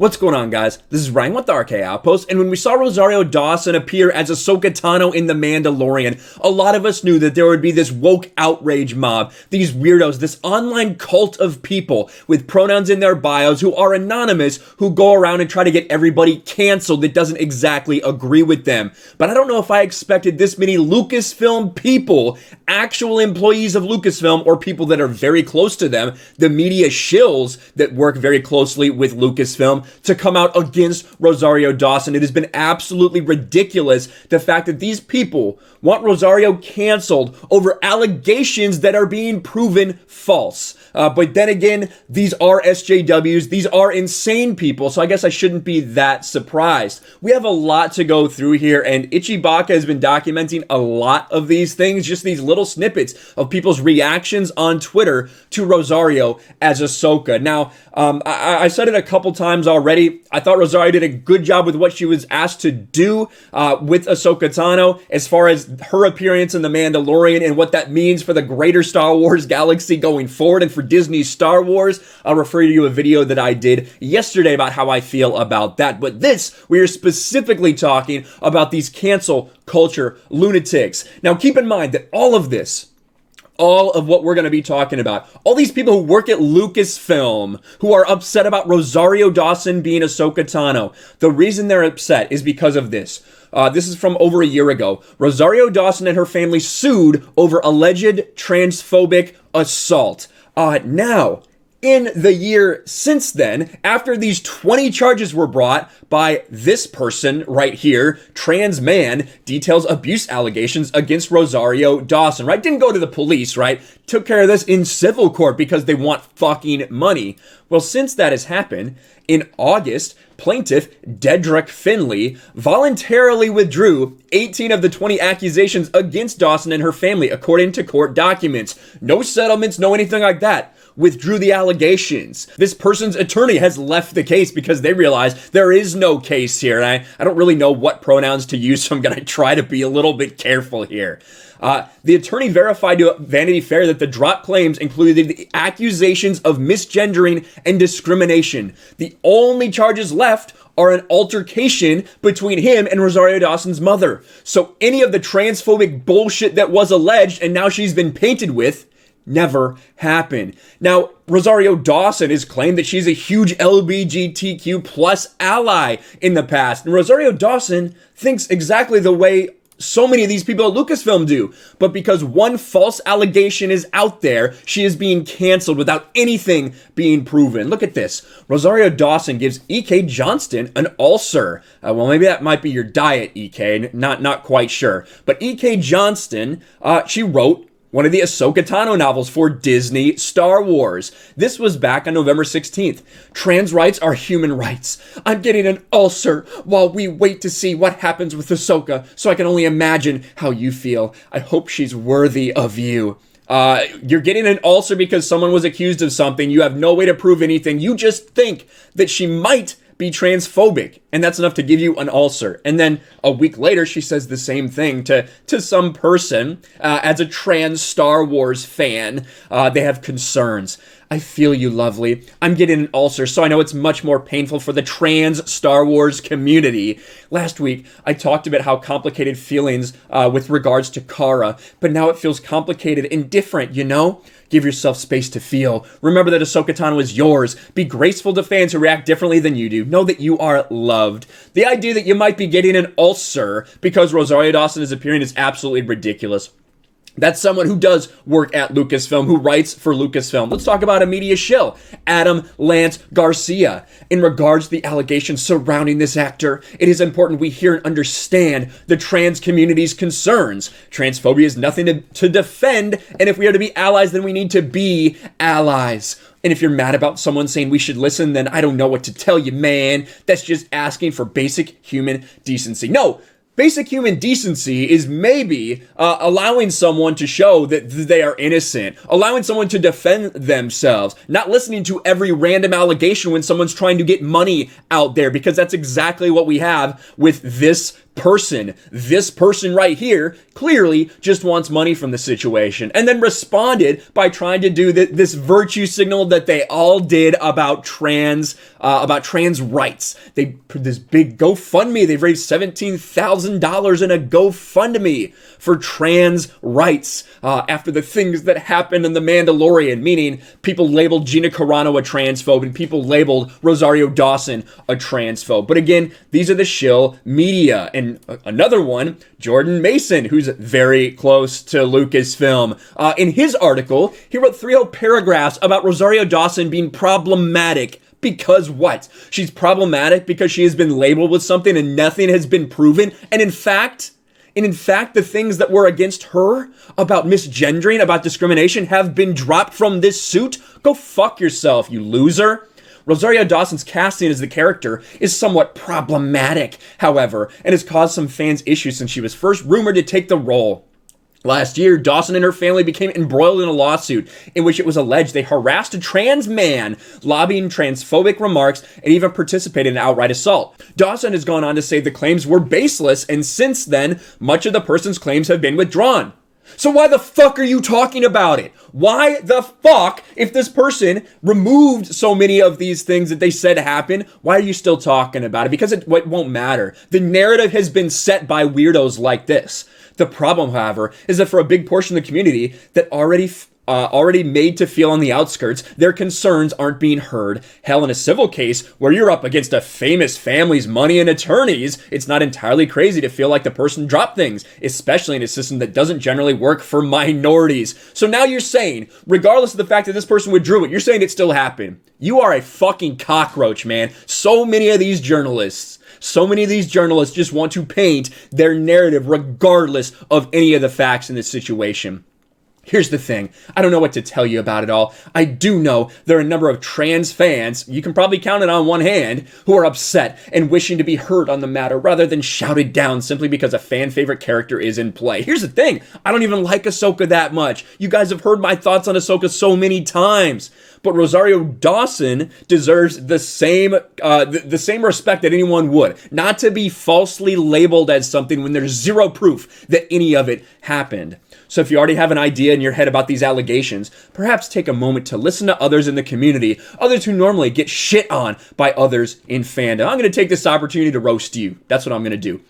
What's going on, guys? This is Ryan with the RK Outpost, and when we saw Rosario Dawson appear as Ahsoka Tano in The Mandalorian, a lot of us knew that there would be this woke outrage mob, these weirdos, this online cult of people with pronouns in their bios who are anonymous, who go around and try to get everybody canceled that doesn't exactly agree with them. But I don't know if I expected this many Lucasfilm people, actual employees of Lucasfilm, or people that are very close to them, the media shills that work very closely with Lucasfilm, to come out against Rosario Dawson. It has been absolutely ridiculous, the fact that these people want Rosario canceled over allegations that are being proven false. But then again, these are SJWs, these are insane people, so I guess I shouldn't be that surprised. We have a lot to go through here, and Ichibaka has been documenting a lot of these things, just these little snippets of people's reactions on Twitter to Rosario as Ahsoka. Now, I said it a couple times already. I thought Rosario did a good job with what she was asked to do with Ahsoka Tano as far as her appearance in The Mandalorian and what that means for the greater Star Wars galaxy going forward and for Disney's Star Wars. I'll refer you to a video that I did yesterday about how I feel about that. But this, we are specifically talking about these cancel culture lunatics. Now, keep in mind that all of this, all of what we're going to be talking about, all these people who work at Lucasfilm who are upset about Rosario Dawson being Ahsoka Tano, the reason they're upset is because of this. This is from over a year ago. Rosario Dawson and her family sued over alleged transphobic assault. Now, in the year since then, after these 20 charges were brought by this person right here, trans man, details abuse allegations against Rosario Dawson, right? Didn't go to the police, right? Took care of this in civil court because they want fucking money. Well, since that has happened, in August, plaintiff Dedrick Finley voluntarily withdrew 18 of the 20 accusations against Dawson and her family, according to court documents. No settlements, no anything like that. Withdrew the allegations. This person's attorney has left the case because they realize there is no case here. And I don't really know what pronouns to use, so I'm going to try to be a little bit careful here. The attorney verified to Vanity Fair that the drop claims included the accusations of misgendering and discrimination. The only charges left are an altercation between him and Rosario Dawson's mother. So any of the transphobic bullshit that was alleged and now she's been painted with never happened. Now, Rosario Dawson has claimed that she's a huge LGBTQ plus ally in the past. And Rosario Dawson thinks exactly the way so many of these people at Lucasfilm do. But because one false allegation is out there, she is being canceled without anything being proven. Look at this. Rosario Dawson gives E.K. Johnston an ulcer. Well, maybe that might be your diet, E.K. Not quite sure. But E.K. Johnston, she wrote one of the Ahsoka Tano novels for Disney Star Wars. This was back on November 16th. Trans rights are human rights. I'm getting an ulcer while we wait to see what happens with Ahsoka, so I can only imagine how you feel. I hope she's worthy of you. You're getting an ulcer because someone was accused of something. You have no way to prove anything. You just think that she might be transphobic, and that's enough to give you an ulcer. And then a week later, she says the same thing to some person. As a trans Star Wars fan, they have concerns. I feel you, lovely. I'm getting an ulcer, so I know it's much more painful for the trans Star Wars community. Last week, I talked about how complicated feelings with regards to Kara, but now it feels complicated and different, you know? Give yourself space to feel. Remember that Ahsoka Tano is yours. Be graceful to fans who react differently than you do. Know that you are loved. The idea that you might be getting an ulcer because Rosario Dawson is appearing is absolutely ridiculous. That's someone who does work at Lucasfilm, who writes for Lucasfilm. Let's talk about a media shill, Adam Lance Garcia. In regards to the allegations surrounding this actor, it is important we hear and understand the trans community's concerns. Transphobia is nothing to defend, and if we are to be allies, then we need to be allies. And if you're mad about someone saying we should listen, then I don't know what to tell you, man. That's just asking for basic human decency. No! Basic human decency is maybe allowing someone to show that they are innocent, allowing someone to defend themselves, not listening to every random allegation when someone's trying to get money out there, because that's exactly what we have with this this person right here, clearly just wants money from the situation, and then responded by trying to do this virtue signal that they all did about trans rights. They put this big GoFundMe. They've raised $17,000 in a GoFundMe for trans rights after the things that happened in The Mandalorian, meaning people labeled Gina Carano a transphobe and people labeled Rosario Dawson a transphobe. But again, these are the shill media. And another one, Jordan Mason, who's very close to Lucasfilm. In his article, he wrote 3 whole paragraphs about Rosario Dawson being problematic. Because what? She's problematic because she has been labeled with something and nothing has been proven. And in fact, the things that were against her about misgendering, about discrimination, have been dropped from this suit. Go fuck yourself, you loser. Rosario Dawson's casting as the character is somewhat problematic, however, and has caused some fans issues since she was first rumored to take the role. Last year, Dawson and her family became embroiled in a lawsuit in which it was alleged they harassed a trans man, lobbying transphobic remarks, and even participated in outright assault. Dawson has gone on to say the claims were baseless, and since then, much of the person's claims have been withdrawn. So why the fuck are you talking about it? Why the fuck, if this person removed so many of these things that they said happened, why are you still talking about it? Because it won't matter. The narrative has been set by weirdos like this. The problem, however, is that for a big portion of the community that already made to feel on the outskirts, their concerns aren't being heard. Hell, in a civil case where you're up against a famous family's money and attorneys, it's not entirely crazy to feel like the person dropped things, especially in a system that doesn't generally work for minorities. So now you're saying, regardless of the fact that this person withdrew it, you're saying it still happened. You are a fucking cockroach, man. So many of these journalists just want to paint their narrative regardless of any of the facts in this situation. Here's the thing. I don't know what to tell you about it all. I do know there are a number of trans fans, you can probably count it on one hand, who are upset and wishing to be heard on the matter rather than shouted down simply because a fan favorite character is in play. Here's the thing. I don't even like Ahsoka that much. You guys have heard my thoughts on Ahsoka so many times. But Rosario Dawson deserves the same respect that anyone would. Not to be falsely labeled as something when there's zero proof that any of it happened. So if you already have an idea in your head about these allegations, perhaps take a moment to listen to others in the community, others who normally get shit on by others in fandom. I'm going to take this opportunity to roast you. That's what I'm going to do.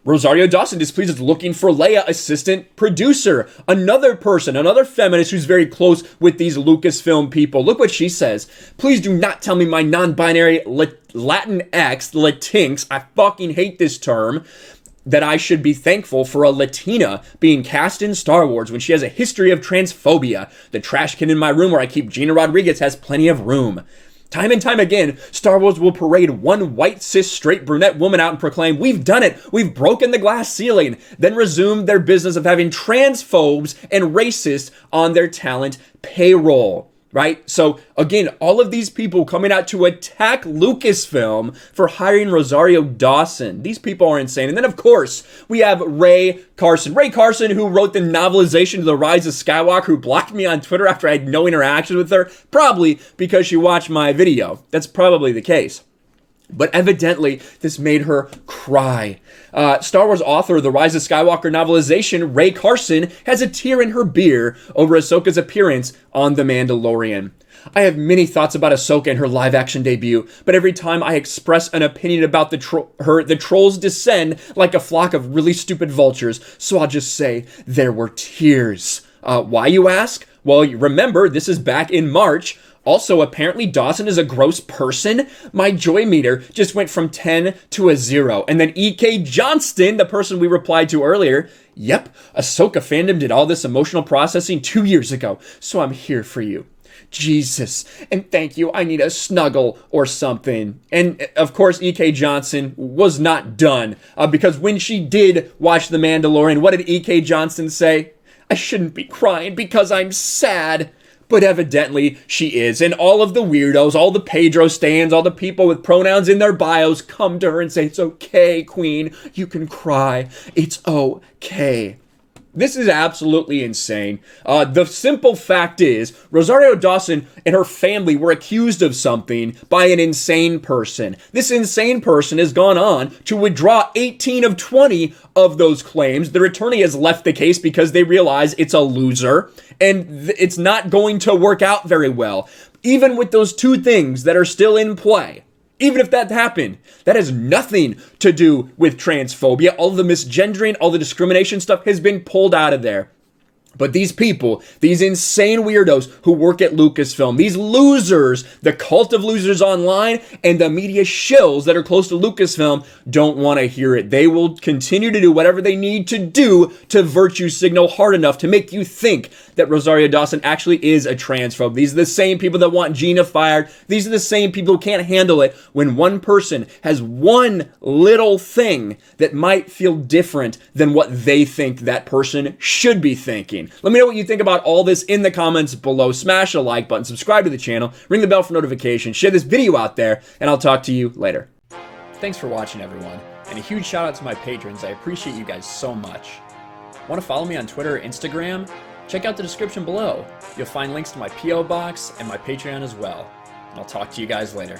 Rosario Dawson displeased looking for Leia assistant producer. Another person, another feminist who's very close with these Lucasfilm people. Look what she says. Please do not tell me my non-binary Latinx, Latinx, I fucking hate this term, that I should be thankful for a Latina being cast in Star Wars when she has a history of transphobia. The trash can in my room where I keep Gina Rodriguez has plenty of room. Time and time again, Star Wars will parade one white, cis, straight brunette woman out and proclaim, we've done it, we've broken the glass ceiling, then resume their business of having transphobes and racists on their talent payroll. Right? So again, all of these people coming out to attack Lucasfilm for hiring Rosario Dawson. These people are insane. And then of course, we have Ray Carson. Ray Carson, who wrote the novelization of The Rise of Skywalker, who blocked me on Twitter after I had no interaction with her, probably because she watched my video. That's probably the case. But evidently, this made her cry. Star Wars author of The Rise of Skywalker novelization, Ray Carson, has a tear in her beer over Ahsoka's appearance on The Mandalorian. I have many thoughts about Ahsoka and her live-action debut, but every time I express an opinion about the trolls descend like a flock of really stupid vultures, so I'll just say there were tears. Why, you ask? Well, remember, this is back in March. Also, apparently Dawson is a gross person. My joy meter just went from 10 to a 0. And then E.K. Johnston, the person we replied to earlier, yep, Ahsoka fandom did all this emotional processing 2 years ago, so I'm here for you. Jesus, and thank you, I need a snuggle or something. And of course, E.K. Johnston was not done, because when she did watch The Mandalorian, what did E.K. Johnston say? I shouldn't be crying because I'm sad. But evidently, she is. And all of the weirdos, all the Pedro stans, all the people with pronouns in their bios come to her and say, it's okay, queen. You can cry. It's okay. This is absolutely insane. The simple fact is, Rosario Dawson and her family were accused of something by an insane person. This insane person has gone on to withdraw 18 of 20 of those claims. Their attorney has left the case because they realize it's a loser and it's not going to work out very well. Even with those two things that are still in play, even if that happened, that has nothing to do with transphobia. All the misgendering, all the discrimination stuff has been pulled out of there. But these people, these insane weirdos who work at Lucasfilm, these losers, the cult of losers online, and the media shills that are close to Lucasfilm don't want to hear it. They will continue to do whatever they need to do to virtue signal hard enough to make you think that Rosario Dawson actually is a transphobe. These are the same people that want Gina fired. These are the same people who can't handle it when one person has one little thing that might feel different than what they think that person should be thinking. Let me know what you think about all this in the comments below. Smash the like button, subscribe to the channel, ring the bell for notifications, share this video out there, and I'll talk to you later. Thanks for watching, everyone, and a huge shout out to my patrons. I appreciate you guys so much. Want to follow me on Twitter or Instagram? Check out the description below. You'll find links to my P.O. box and my Patreon as well. And I'll talk to you guys later.